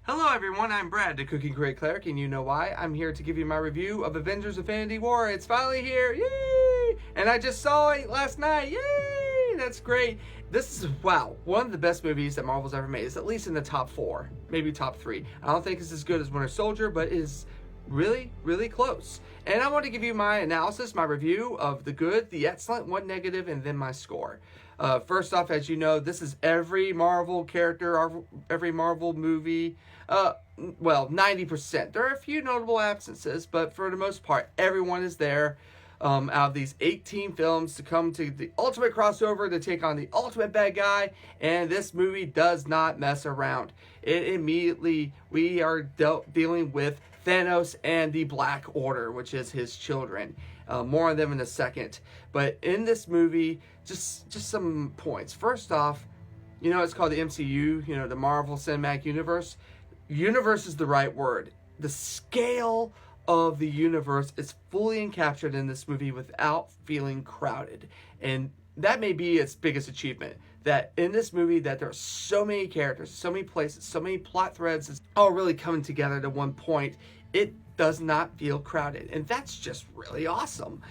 Hello everyone, I'm Brad, the Cooking Great Cleric, and you know why. I'm here to give you my review of Avengers Infinity War. It's finally here, yay! And I just saw it last night, yay! That's great. This is, wow, one of the best movies that Marvel's ever made. It's at least in the top 4, maybe top 3. I don't think it's as good as Winter Soldier, but it is really, really close. And I want to give you my analysis, my review of the good, the excellent, one negative, and then my score. First off, as you know, this is every Marvel character, every Marvel movie. Well, 90%. There are a few notable absences, but for the most part, everyone is there. Out of these 18 films to come to the ultimate crossover to take on the ultimate bad guy, and this movie does not mess around. It immediately, we are dealing with Thanos and the Black Order, which is his children. More on them in a second. But in this movie, just some points. First off, you know, it's called the MCU, you know, the Marvel Cinematic Universe. Universe is the right word. The scale of the universe is fully encaptured in this movie without feeling crowded. And that may be its biggest achievement. That in this movie, that there are so many characters, so many places, so many plot threads, it's all really coming together to one point. It does not feel crowded. And that's just really awesome.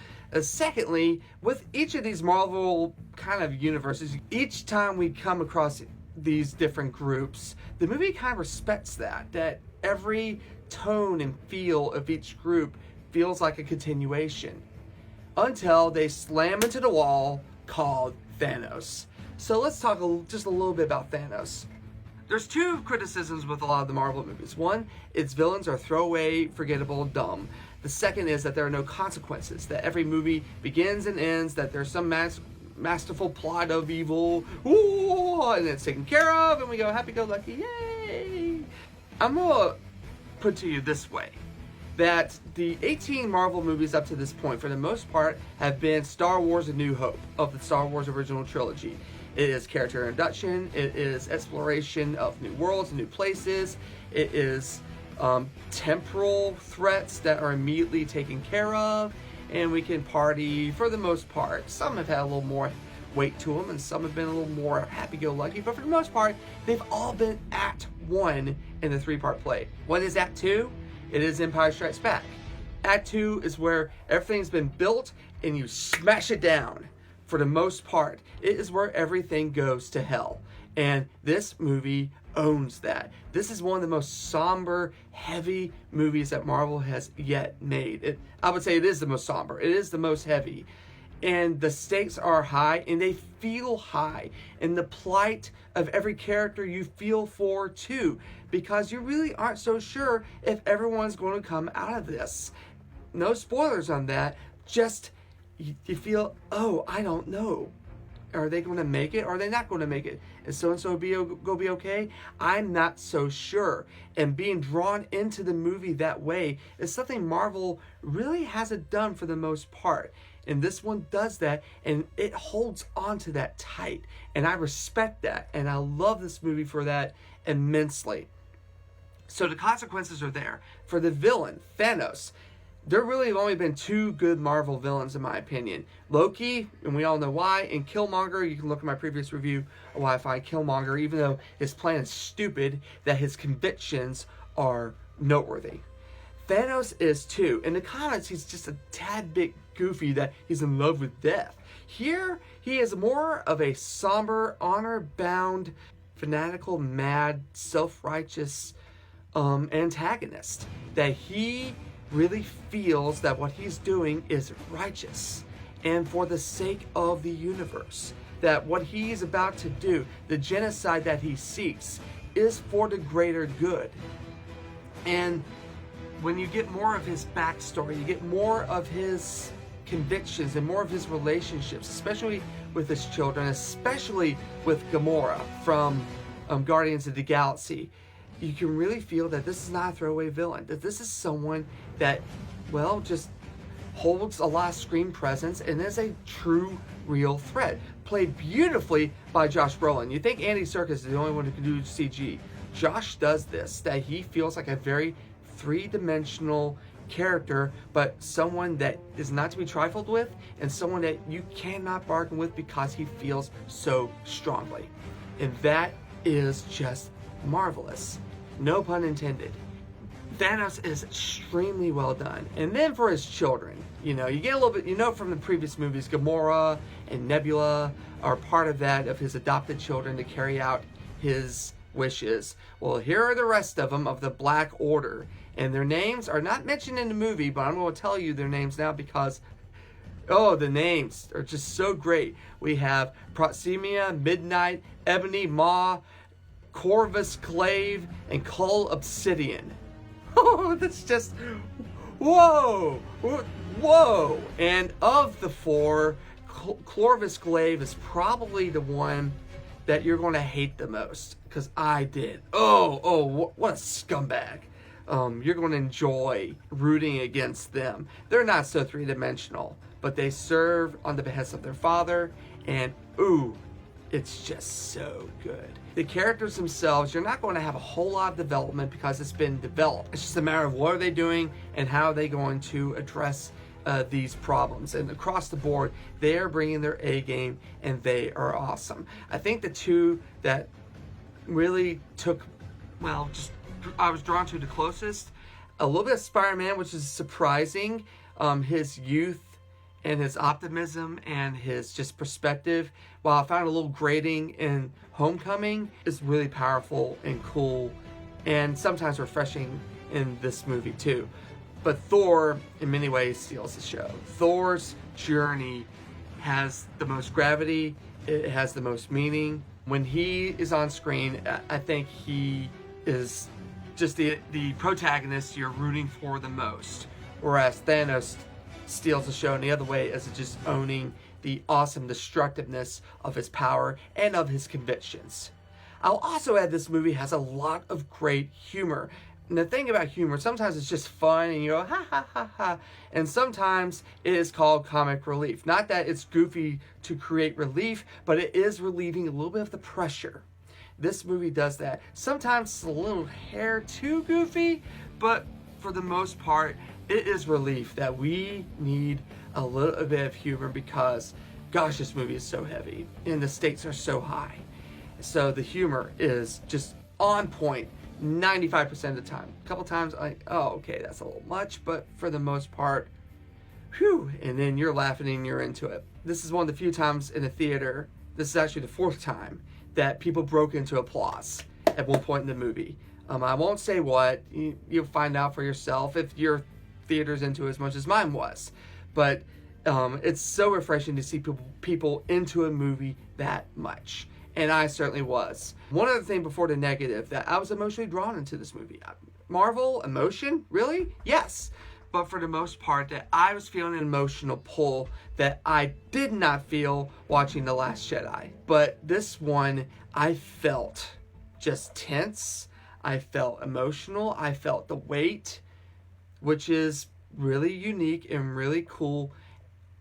Secondly, with each of these Marvel kind of universes, each time we come across these different groups, the movie kind of respects that every tone and feel of each group feels like a continuation until they slam into the wall called Thanos. So let's talk just a little bit about Thanos. There's two criticisms with a lot of the Marvel movies. One, its villains are throwaway, forgettable, dumb. The second is that there are no consequences, that every movie begins and ends, that there's some masterful plot of evil, ooh, and it's taken care of, and we go happy-go-lucky, yay! I'm gonna put to you this way, that the 18 Marvel movies up to this point, for the most part, have been Star Wars: A New Hope of the Star Wars original trilogy. It is character introduction, it is exploration of new worlds and new places, it is temporal threats that are immediately taken care of, and we can party for the most part. Some have had a little more weight to them, and some have been a little more happy-go-lucky, but for the most part, they've all been Act 1 in the 3-part play. What is Act 2? It is Empire Strikes Back. Act 2 is where everything's been built, and you smash it down. For the most part, it is where everything goes to hell. And this movie owns that. This is one of the most somber, heavy movies that Marvel has yet made. I would say it is the most somber. It is the most heavy. And the stakes are high, and they feel high. And the plight of every character you feel for too, because you really aren't so sure if everyone's going to come out of this. No spoilers on that. Just you feel, oh, I don't know. Are they going to make it? Or are they not going to make it? Is so-and-so going to be okay? I'm not so sure. And being drawn into the movie that way is something Marvel really hasn't done for the most part. And this one does that, and it holds on to that tight. And I respect that. And I love this movie for that immensely. So the consequences are there. For the villain, Thanos, there really have only been two good Marvel villains in my opinion. Loki, and we all know why, and Killmonger. You can look at my previous review of why I find Killmonger, even though his plan is stupid, that his convictions are noteworthy. Thanos is too. In the comics, he's just a tad bit goofy that he's in love with death. Here, he is more of a somber, honor-bound, fanatical, mad, self-righteous antagonist. That he really feels that what he's doing is righteous and for the sake of the universe. That what he's about to do, the genocide that he seeks, is for the greater good. And when you get more of his backstory, you get more of his convictions and more of his relationships, especially with his children, especially with Gamora from Guardians of the Galaxy, you can really feel that this is not a throwaway villain, that this is someone that, well, just holds a lot of screen presence and is a true, real threat. Played beautifully by Josh Brolin. You think Andy Serkis is the only one who can do CG. Josh does this, that he feels like a very three-dimensional character, but someone that is not to be trifled with, and someone that you cannot bargain with because he feels so strongly. And that is just marvelous. No pun intended. Thanos is extremely well done. And then for his children, you get a little bit, from the previous movies, Gamora and Nebula are part of that, of his adopted children to carry out his wishes. Well, here are the rest of them, of the Black Order. And their names are not mentioned in the movie, but I'm going to tell you their names now because, the names are just so great. We have Proximia, Midnight, Ebony Maw, Corvus Clave, and Cull Obsidian. Oh, that's just, whoa. And of the four, Corvus Clave is probably the one that you're going to hate the most, because I did. What a scumbag. You're going to enjoy rooting against them. They're not so three-dimensional, but they serve on the behest of their father, and it's just so good. The characters themselves, you're not going to have a whole lot of development because it's been developed. It's just a matter of what are they doing and how are they going to address these problems. And across the board, they are bringing their A game, and they are awesome. I think the two that really I was drawn to the closest, a little bit of Spider-Man, which is surprising. His youth and his optimism and his just perspective, while I found a little grating in Homecoming, is really powerful and cool and sometimes refreshing in this movie too. But Thor, in many ways, steals the show. Thor's journey has the most gravity. It has the most meaning. When he is on screen, I think he is just the protagonist you're rooting for the most. Whereas Thanos steals the show in the other way, as just owning the awesome destructiveness of his power and of his convictions. I'll also add this movie has a lot of great humor. And the thing about humor, sometimes it's just fun and you go, ha ha ha ha. And sometimes it is called comic relief. Not that it's goofy to create relief, but it is relieving a little bit of the pressure. This movie does that. Sometimes it's a little hair too goofy, but for the most part, it is relief that we need a little bit of humor because, gosh, this movie is so heavy and the stakes are so high. So the humor is just on point 95% of the time. A couple times, okay, that's a little much, but for the most part, whew, and then you're laughing and you're into it. This is one of the few times in a theater, this is actually the fourth time, that people broke into applause at one point in the movie. I won't say what, you'll find out for yourself if your theater's into it as much as mine was. But it's so refreshing to see people into a movie that much. And I certainly was. One other thing before the negative, that I was emotionally drawn into this movie. Marvel, emotion? Really? Yes. But for the most part, that I was feeling an emotional pull that I did not feel watching The Last Jedi. But this one, I felt just tense. I felt emotional. I felt the weight, which is really unique and really cool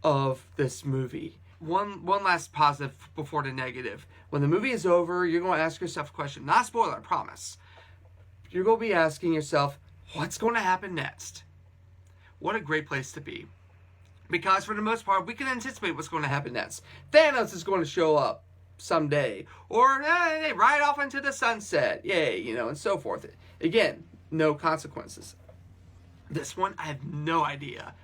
of this movie. One last positive before the negative. When the movie is over, you're going to ask yourself a question. Not a spoiler, I promise. You're going to be asking yourself, what's going to happen next? What a great place to be. Because for the most part, we can anticipate what's going to happen next. Thanos is going to show up someday. Or they ride off into the sunset. Yay, and so forth. Again, no consequences. This one, I have no idea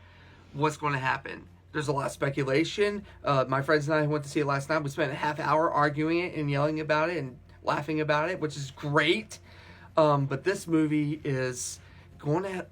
what's going to happen. There's a lot of speculation. My friends and I went to see it last night. We spent a half hour arguing it and yelling about it and laughing about it, which is great. But this movie is going to,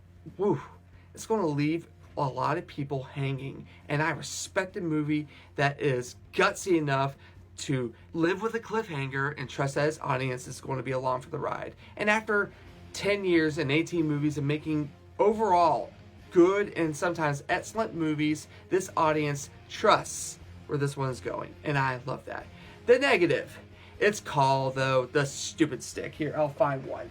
it's going to leave a lot of people hanging. And I respect a movie that is gutsy enough to live with a cliffhanger and trust that its audience is going to be along for the ride. And after 10 years and 18 movies and making overall good and sometimes excellent movies, this audience trusts where this one is going, and I love that. The negative, it's called, though, the stupid stick. Here, I'll find one.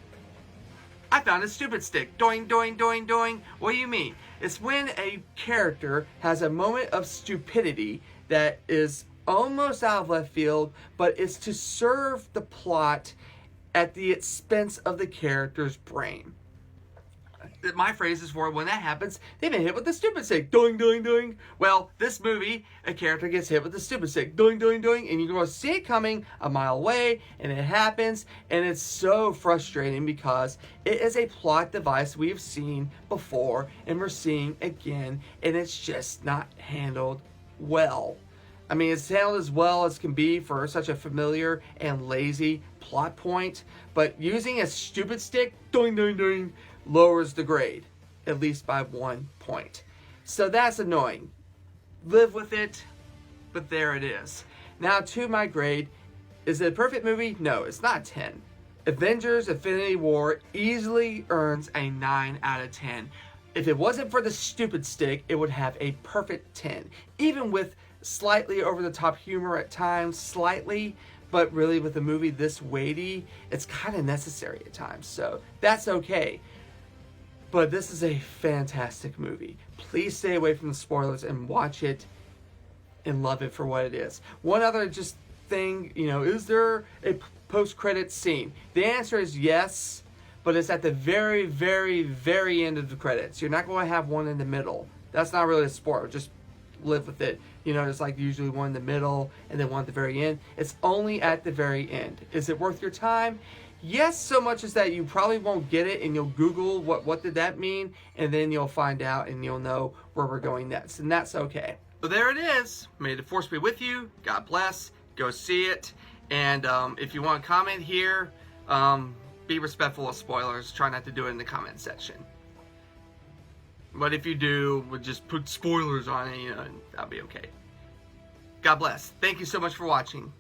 I found a stupid stick. Doing, doing, doing, doing. What do you mean? It's when a character has a moment of stupidity that is almost out of left field, but it's to serve the plot at the expense of the character's brain. my phrase is for when that happens, they've been hit with the stupid stick. Doing, doing, doing. Well, this movie, a character gets hit with the stupid stick. Doing, doing, doing. And you go see it coming a mile away, and it happens. And it's so frustrating because it is a plot device we've seen before and we're seeing again. And it's just not handled well. I mean, it's handled as well as can be for such a familiar and lazy plot point. But using a stupid stick, doing, doing, doing, lowers the grade, at least by 1 point. So that's annoying. Live with it, but there it is. Now to my grade. Is it a perfect movie? No, it's not 10. Avengers Infinity War easily earns a 9 out of 10. If it wasn't for the stupid stick, it would have a perfect 10. Even with slightly over-the-top humor at times, slightly, but really with a movie this weighty, it's kind of necessary at times. So that's okay. But this is a fantastic movie. Please stay away from the spoilers and watch it and love it for what it is. One other just thing, is there a post-credits scene? The answer is yes, but it's at the very, very, very end of the credits. You're not going to have one in the middle. That's not really a spoiler. Just live with it. There's like usually one in the middle and then one at the very end. It's only at the very end. Is it worth your time? Yes, so much as that you probably won't get it and you'll Google what did that mean, and then you'll find out and you'll know where we're going next, and that's okay. So there it is. May the force be with you. God bless. Go see it. And if you want to comment here, be respectful of spoilers. Try not to do it in the comment section. But if you do, we'll just put spoilers on it, and that'll be okay. God bless. Thank you so much for watching.